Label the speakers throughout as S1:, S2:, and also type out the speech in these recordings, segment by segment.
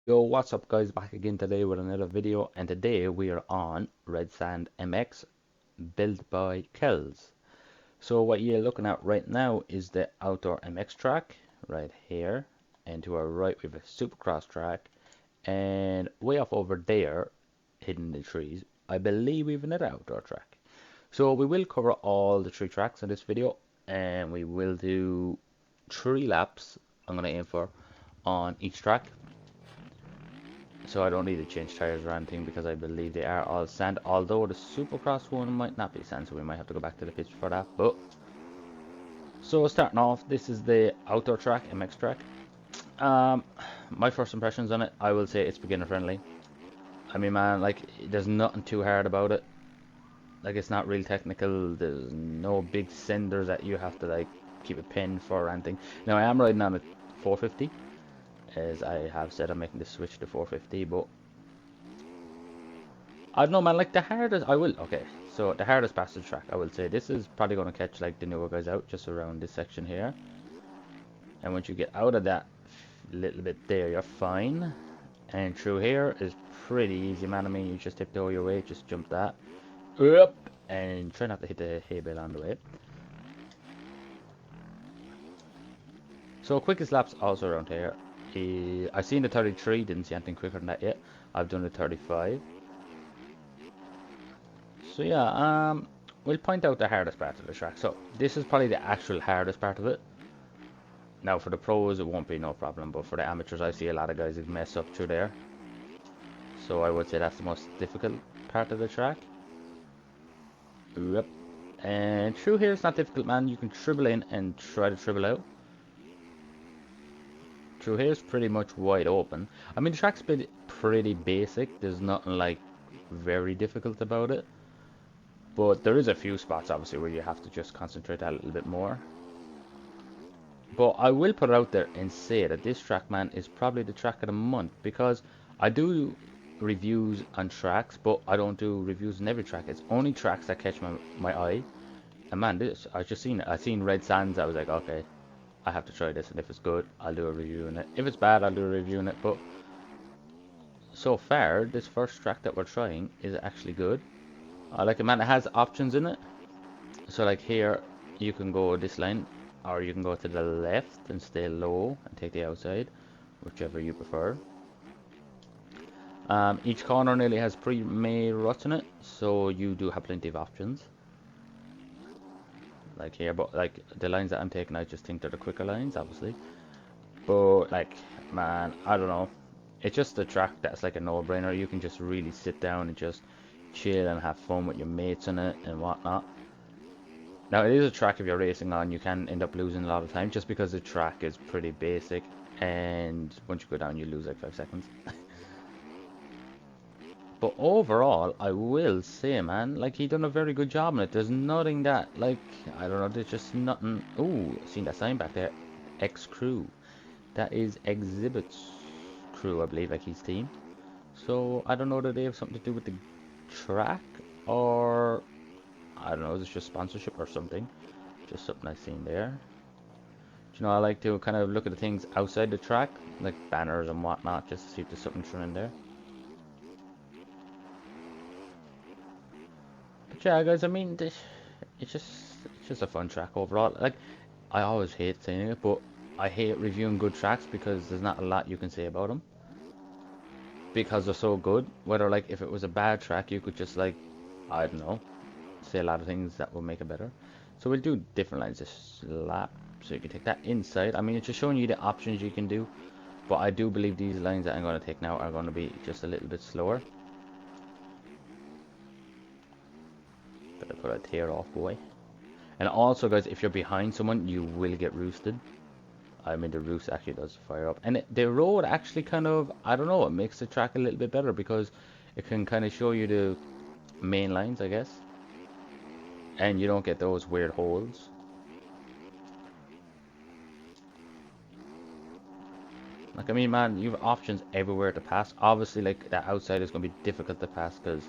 S1: Yo, what's up guys, back again today with another video, and today we are on Red Sand MX built by Kellz. So what you're looking at right now is the outdoor MX track right here, and to our right we have a Supercross track, and way off over there, hidden in the trees, I believe we have another outdoor track. So we will cover all the three tracks in this video, and we will do 3 laps. I'm going to aim for on each track, so I don't need to change tires or anything because I believe they are all sand, although the Supercross one might not be sand, so we might have to go back to the pitch for that. But so starting off, this is the outdoor track, MX track. um my first impressions on it, I will say it's beginner friendly. I mean, man, like, there's nothing too hard about it. Like, it's not real technical. There's no big cinders that you have to like keep a pin for or anything. Now I am riding on a 450, as I have said I'm making the switch to 450, but I don't know, man. Like, the hardest, okay. So the hardest passage track, I will say, this is probably going to catch like the newer guys out just around this section here. And once you get out of that little bit there, you're fine. And through here is pretty easy, man. I mean, you just tiptoe your way, just jump that up, and try not to hit the hay bale on the way. So quickest laps also around here. I've seen the 33, didn't see anything quicker than that yet. I've done the 35. So yeah, we'll point out the hardest part of the track. So this is probably the actual hardest part of it. Now for the pros it won't be no problem, but for the amateurs I see a lot of guys who mess up through there. So I would say that's the most difficult part of the track. Yep. And through here it's not difficult, man. You can dribble in and try to dribble out. Through here is pretty much wide open. I mean, the track's been pretty basic. There's nothing like very difficult about it. But there is a few spots, obviously, where you have to just concentrate a little bit more. But I will put it out there and say that this track, man, is probably the track of the month, because I do reviews on tracks, but I don't do reviews on every track. It's only tracks that catch my eye. And man, this, I just seen it. I seen Red Sands. I was like, okay, I have to try this, and if it's good, I'll do a review on it. If it's bad, I'll do a review on it. But so far, this first track that we're trying is actually good. I like it, man. It has options in it. So like here, you can go this line, or you can go to the left and stay low and take the outside, whichever you prefer. Each corner nearly has pre-made ruts in it, so you do have plenty of options. Like here, but like the lines that I'm taking, I just think they're the quicker lines, obviously. But like, man, I don't know. It's just a track that's like a no-brainer. You can just really sit down and just chill and have fun with your mates in it and whatnot. Now, it is a track, if you're racing on, you can end up losing a lot of time just because the track is pretty basic, and once you go down, you lose like 5 seconds. But overall, I will say, man, like, he done a very good job on it. There's nothing that, like, I don't know, there's just nothing. Ooh, seen that sign back there. X Crew. That is Exhibits Crew, I believe, like his team. So, I don't know that they have something to do with the track, or I don't know, is it just sponsorship or something? Just something I've seen there. You know, I like to kind of look at the things outside the track, like banners and whatnot, just to see if there's something thrown in there. But yeah, guys, I mean, it's just a fun track overall. Like, I always hate saying it, but I hate reviewing good tracks because there's not a lot you can say about them because they're so good. Whether, like, if it was a bad track, you could just, like, I don't know, say a lot of things that will make it better. So we'll do different lines this lap, so you can take that inside. I mean, it's just showing you the options you can do, but I do believe these lines that I'm going to take now are going to be just a little bit slower. Better put a tear off, boy. And also, guys, if you're behind someone, you will get roosted. I mean, the roost actually does fire up, and the road actually kind of, I don't know, it makes the track a little bit better because it can kind of show you the main lines, I guess, and you don't get those weird holes. Like, I mean, man, you have options everywhere to pass. Obviously, like, that outside is going to be difficult to pass because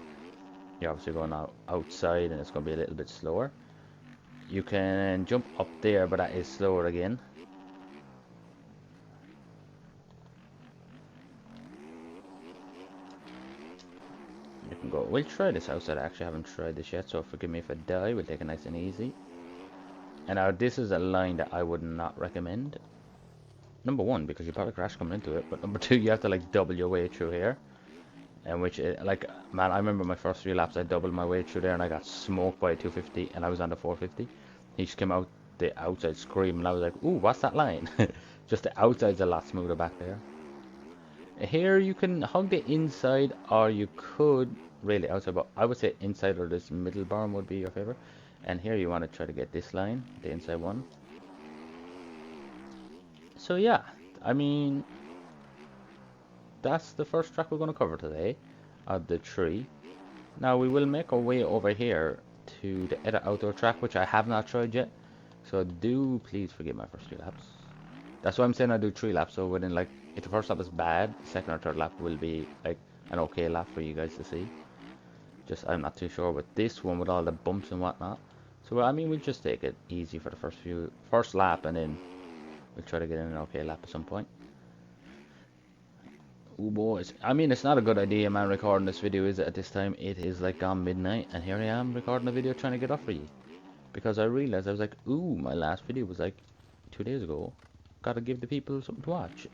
S1: you're obviously going outside and it's going to be a little bit slower. You can jump up there, but that is slower again. Go. We'll try this outside. I actually haven't tried this yet, so forgive me if I die. We'll take it nice and easy. And now this is a line that I would not recommend. Number one, because you probably crash coming into it, but number two, you have to like double your way through here. And which, like, man, I remember my first 3 laps, I doubled my way through there and I got smoked by a 250 and I was on the 450. He just came out the outside screaming and I was like, ooh, what's that line? Just the outside's a lot smoother back there. Here you can hug the inside or you could really outside, but I would say inside or this middle berm would be your favorite. And here you want to try to get this line, the inside one. So yeah, I mean, that's the first track we're going to cover today of the 3. Now we will make our way over here to the other outdoor track, which I have not tried yet. So do please forgive my first 3 laps. That's why I'm saying I do 3 laps. So within like, if the first lap is bad, the second or third lap will be like an okay lap for you guys to see. Just I'm not too sure with this one with all the bumps and whatnot. So I mean we'll just take it easy for the first lap and then we'll try to get in an okay lap at some point. Oh boys, I mean it's not a good idea, man, recording this video, is it? At this time it is like gone midnight and here I am recording a video trying to get off for you. Because I realized I was like, ooh, my last video was like 2 days ago. Gotta give the people something to watch.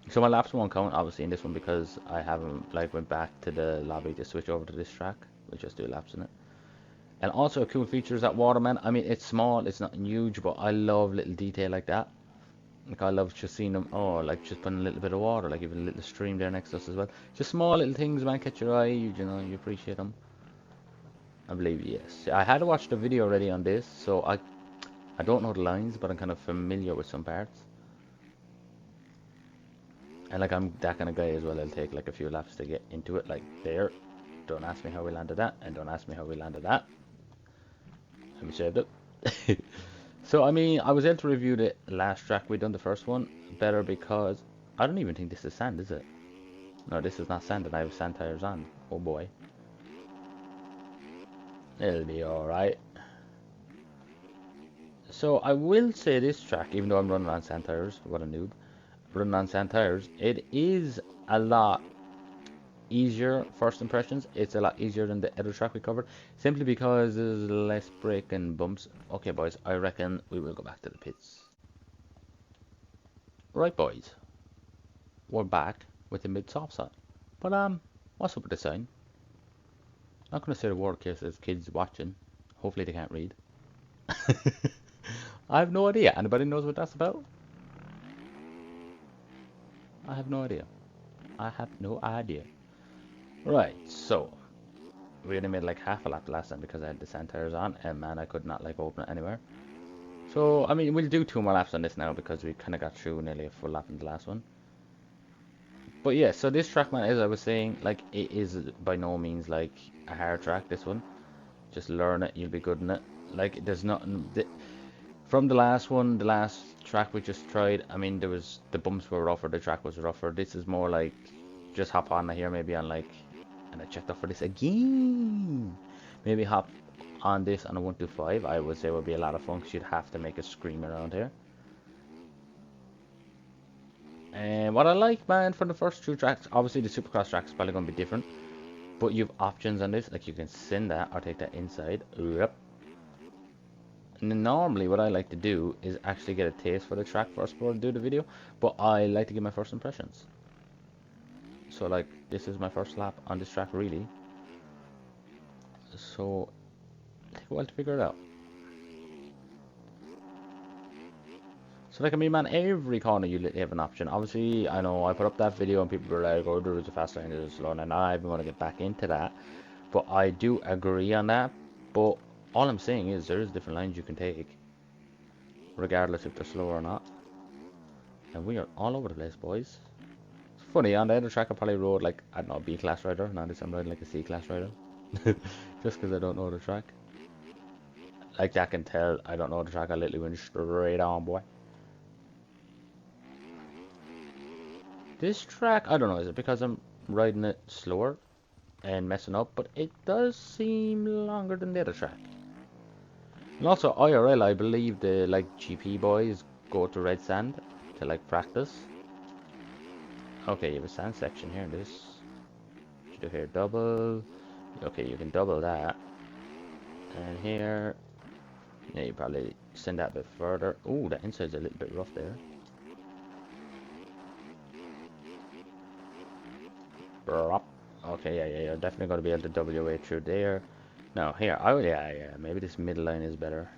S1: So my laps won't count obviously in this one because I haven't like went back to the lobby to switch over to this track. We'll just do laps in it. And also a cool feature is that water, man. I mean it's small, it's not huge, but I love little detail like that. Like I love just seeing them, oh, like just putting a little bit of water, like even a little stream there next to us as well. Just small little things, man, catch your eye, you know, you appreciate them. I believe, yes. I had watched a video already on this, so I don't know the lines, but I'm kind of familiar with some parts. And like I'm that kind of guy as well, I'll take like a few laps to get into it, like there. Don't ask me how we landed that, and don't ask me how we landed that. Let me save it. So, I mean, I was able to review the last track we done, the first one, better because I don't even think this is sand, is it? No, this is not sand, and I have sand tires on. Oh boy. It'll be alright. So, I will say this track, even though I'm running on sand tires, what a noob, running on sand tires, it is a lot easier, first impressions. It's a lot easier than the other track we covered, simply because there's less break and bumps. Okay boys, I reckon we will go back to the pits. Right boys, we're back with the mid soft side. But what's up with the sign? Not gonna say the word in case there's kids watching. Hopefully they can't read. I have no idea. Anybody knows what that's about? I have no idea. I have no idea. Right, so we only made like half a lap last time because I had the sand tires on, and man, I could not like open it anywhere. So I mean, we'll do 2 more laps on this now because we kind of got through nearly a full lap in the last one. But yeah, so this track, man, as I was saying, like it is by no means like a hard track. This one, just learn it, you'll be good in it. Like there's nothing from the last one, the last track we just tried. I mean, there was the bumps were rougher, the track was rougher. This is more like just hop on here, maybe on like. And I checked up for this again. Maybe hop on this on a 125. I would say would be a lot of fun because you'd have to make a scream around here. And what I like, man, for the first 2 tracks, obviously the Supercross track is probably going to be different. But you have options on this, like you can send that or take that inside. Yep. And normally what I like to do is actually get a taste for the track first before I do the video. But I like to give my first impressions. So like this is my first lap on this track really, so take a while to figure it out. So like I mean, man, every corner you have an option. Obviously I know I put up that video and people were like, oh, there is a fast lane, there's a slow lane, and I even want to get back into that, but I do agree on that. But all I'm saying is there is different lines you can take regardless if they're slow or not, and we are all over the place, boys. Funny, on the other track I probably rode like, I don't know, a B class rider. Now this I'm riding like a C class rider. Just because I don't know the track. Like Jack can tell I don't know the track, I literally went straight on, boy. This track, I don't know, is it because I'm riding it slower and messing up, but it does seem longer than the other track. And also IRL, I believe the like GP boys go to red sand to like practice. Okay, you have a sand section here in this. you do here? Double. Okay, you can double that. And here, yeah, you probably send that a bit further. Oh, the inside's a little bit rough there. Okay, yeah, you're definitely going to be able to double your way through there. No, here, oh yeah, maybe this middle line is better.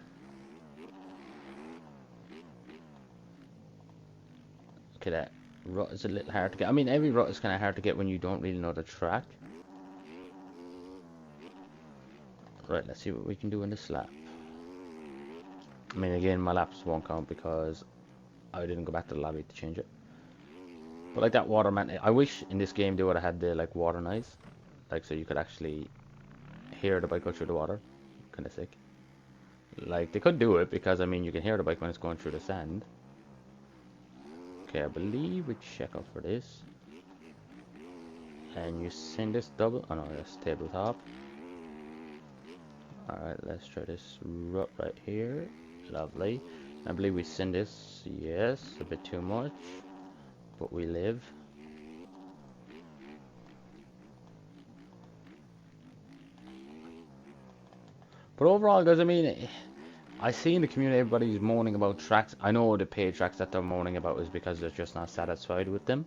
S1: Okay, that rut is a little hard to get. I mean, every rut is kind of hard to get when you don't really know the track. Right, let's see what we can do in this lap. I mean, again, my laps won't count because I didn't go back to the lobby to change it. But like that water, man, I wish in this game they would have had the like water noise, like so you could actually hear the bike go through the water. Kind of sick. Like they could do it because I mean you can hear the bike when it's going through the sand. Okay, I believe we check out for this. And you send this double. Oh no, that's tabletop. Alright, let's try this rut right here. Lovely. I believe we send this. Yes, a bit too much. But we live. But overall, guys, I mean, I see in the community everybody's moaning about tracks. I know the paid tracks that they're moaning about is because they're just not satisfied with them.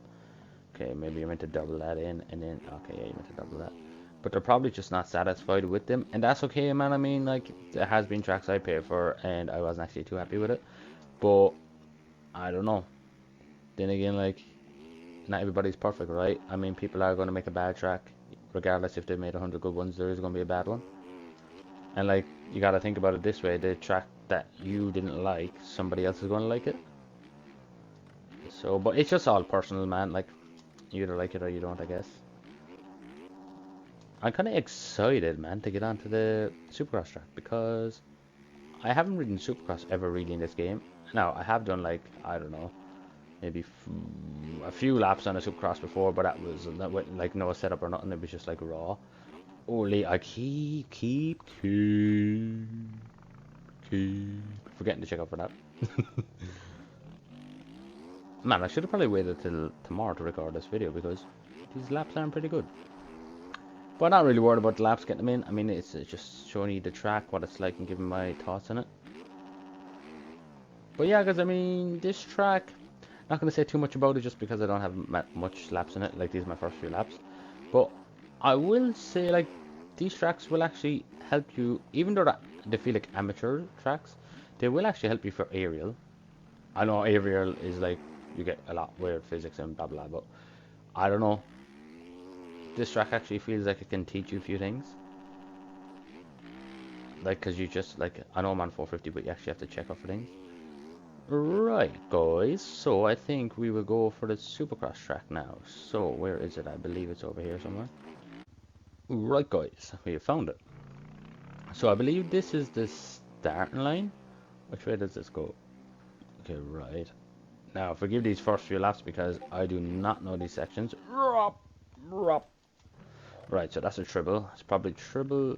S1: Okay, maybe you meant to double that in, and then, okay, yeah, you meant to double that. But they're probably just not satisfied with them, and that's okay, man. I mean, like, there has been tracks I paid for, and I wasn't actually too happy with it. But, I don't know. Then again, like, not everybody's perfect, right? I mean, people are going to make a bad track. Regardless if they made 100 good ones, there is going to be a bad one. And, like, you got to think about it this way. The track that you didn't like, somebody else is going to like it. So, but it's just all personal, man. Like, you either like it or you don't, I guess. I'm kind of excited, man, to get onto the Supercross track because I haven't ridden Supercross ever really in this game. Now, I have done, like, I don't know, maybe a few laps on a Supercross before, but that was like no setup or nothing. It was just like raw. Only I keep forgetting to check out for that. Man, I should have probably waited till tomorrow to record this video because these laps aren't pretty good. But I'm not really worried about the laps getting them in. I mean, it's just showing you the track, what it's like, and giving my thoughts on it. But yeah, guys, I mean, this track, not going to say too much about it just because I don't have much laps in it. Like, these are my first few laps. But I will say, like, these tracks will actually help you, even though they feel like amateur tracks, they will actually help you for aerial. I know aerial is like, you get a lot weird physics and blah blah, but I don't know. This track actually feels like it can teach you a few things. Like, cause you just, like, I know I'm on 450, but you actually have to check out for things. Right, guys, so I think we will go for the Supercross track now. So, where is it? I believe it's over here somewhere. Right, guys, we have found it. So, I believe this is the starting line. Which way does this go? Okay, right. Now, forgive these first few laps because I do not know these sections. Right, so that's a triple. It's probably triple,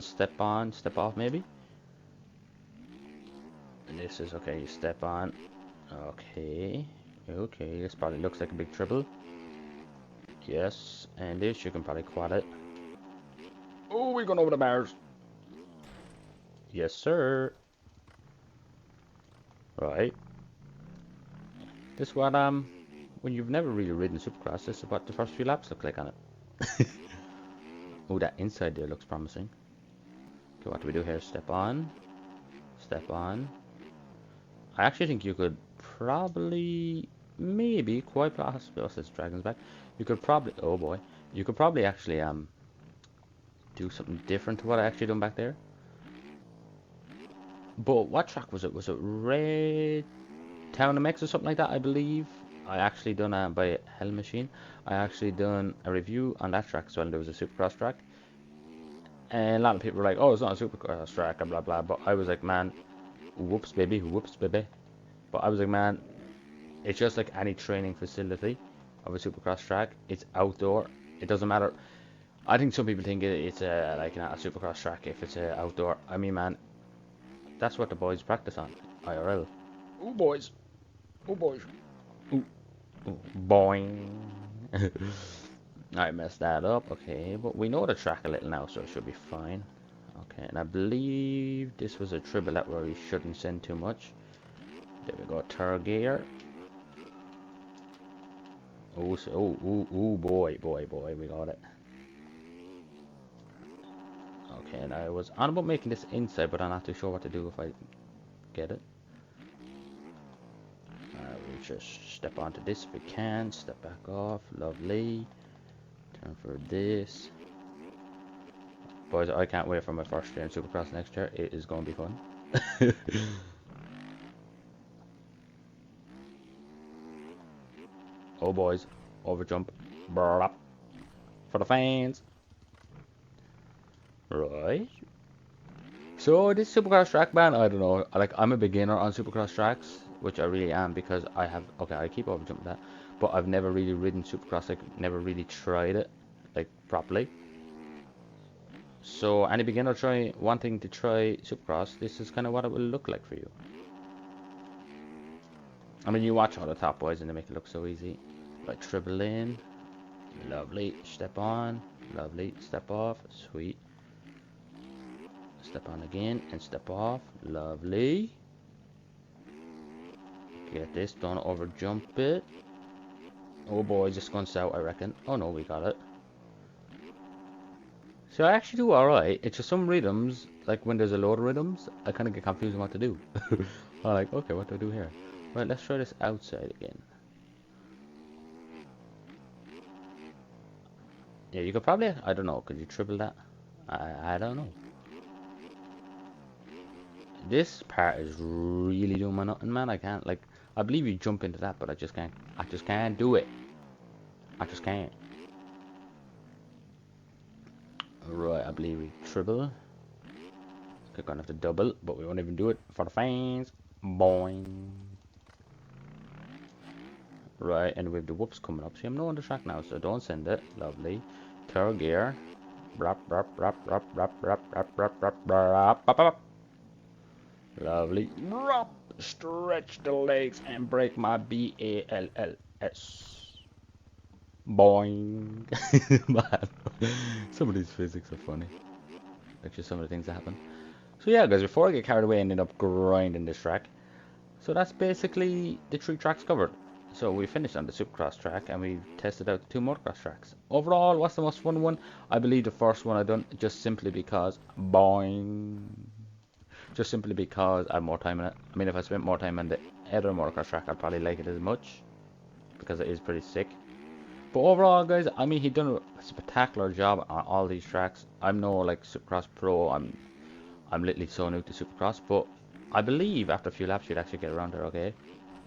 S1: step on, step off, maybe. And this is, okay, you step on. Okay, this probably looks like a big triple. Yes, and this, you can probably quad it. Oh, we're going over the bars. Yes, sir. Right. This is what, when you've never really ridden Supercross, this is what the first few laps look like on it. Oh, that inside there looks promising. Okay, what do we do here? Step on. Step on. I actually think you could probably, maybe, quite possibly, oh, says Dragon's back. You could probably, oh boy, you could probably actually, do something different to what I actually done back there. But what track was it? Was it Red Town MX or something like that, I believe? I actually done, by Hell Machine, I actually done a review on that track as well, and there was a Supercross track. And a lot of people were like, oh, it's not a Supercross track, blah, blah, but I was like, man, whoops, baby, whoops, baby. But I was like, man, it's just like any training facility of a Supercross track. It's outdoor. It doesn't matter. I think some people think it's like not a Supercross track if it's outdoor. I mean, man, that's what the boys practice on, IRL. Ooh, boys. Ooh, boys. Ooh. Ooh. Boing. I messed that up. Okay, but we know the track a little now, so it should be fine. Okay, and I believe this was a tribulette where we shouldn't send too much. There we go, third gear. Oh, so, oh, boy, we got it. Okay, and I was on about making this inside, but I'm not too sure what to do if I get it. We just step onto this if we can, step back off, lovely. Turn for this. Boys, I can't wait for my first year in Supercross next year. It is going to be fun. Oh boys, over jump. For the fans. Right. So this Supercross track, man, I don't know. Like, I'm a beginner on Supercross tracks, which I really am because I have, okay, I keep over jumping that, but I've never really ridden Supercross, like, never really tried it, like, properly. So any beginner wanting to try Supercross, this is kind of what it will look like for you. I mean, you watch all the top boys and they make it look so easy. Like, triple in, lovely, step on, lovely, step off, sweet. Step on again and step off, lovely. Get this, don't over jump it. Oh boy, just going south, I reckon. Oh no, we got it. So I actually do alright. It's just some rhythms, like when there's a load of rhythms, I kind of get confused on what to do. I'm like, okay, what do I do here? Right, let's try this outside again. Yeah, you could probably, I don't know, could you triple that? I don't know. This part is really doing my nothing, man. I can't, like, I believe you jump into that, but I just can't do it. I just can't. Right, I believe we triple. We're gonna have to double, but we won't even do it for the fans. Boing. Right, and we have the whoops coming up. See, I'm not on the track now, so don't send it. Lovely. Third gear. Rap, rap, rap, rap, rap, rap, rap, rap, rap, rap, rap, rap. Lovely. Rap. Stretch the legs and break my BALLS. Boing. Man, some of these physics are funny. Like just some of the things that happen. So yeah, guys, before I get carried away and end up grinding this track, so that's basically the 3 tracks covered. So we finished on the Supercross track and we tested out the 2 motocross tracks. Overall, what's the most fun one? I believe the first one I done just simply because, boing, just simply because I have more time in it. I mean, if I spent more time on the other motocross track, I'd probably like it as much because it is pretty sick. But overall, guys, I mean, he done a spectacular job on all these tracks. I'm no like Supercross pro. I'm literally so new to Supercross, but I believe after a few laps you'd actually get around there, okay?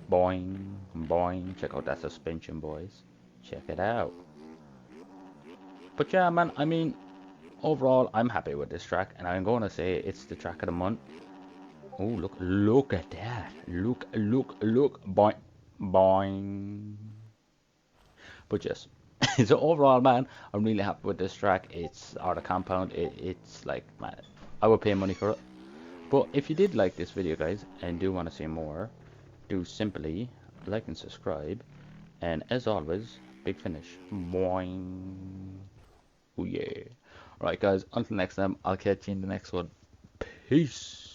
S1: Boing, boing. Check out that suspension, boys. Check it out. But yeah, man, I mean, overall, I'm happy with this track, and I'm going to say it's the track of the month. Oh, look at that. Look. Boing, boing. But yes. So overall, man, I'm really happy with this track. It's Art of Compound. It's like, man, I would pay money for it. But if you did like this video, guys, and do want to see more, do simply like and subscribe. And as always, big finish. Boing. Oh yeah. Alright, guys, until next time, I'll catch you in the next one. Peace.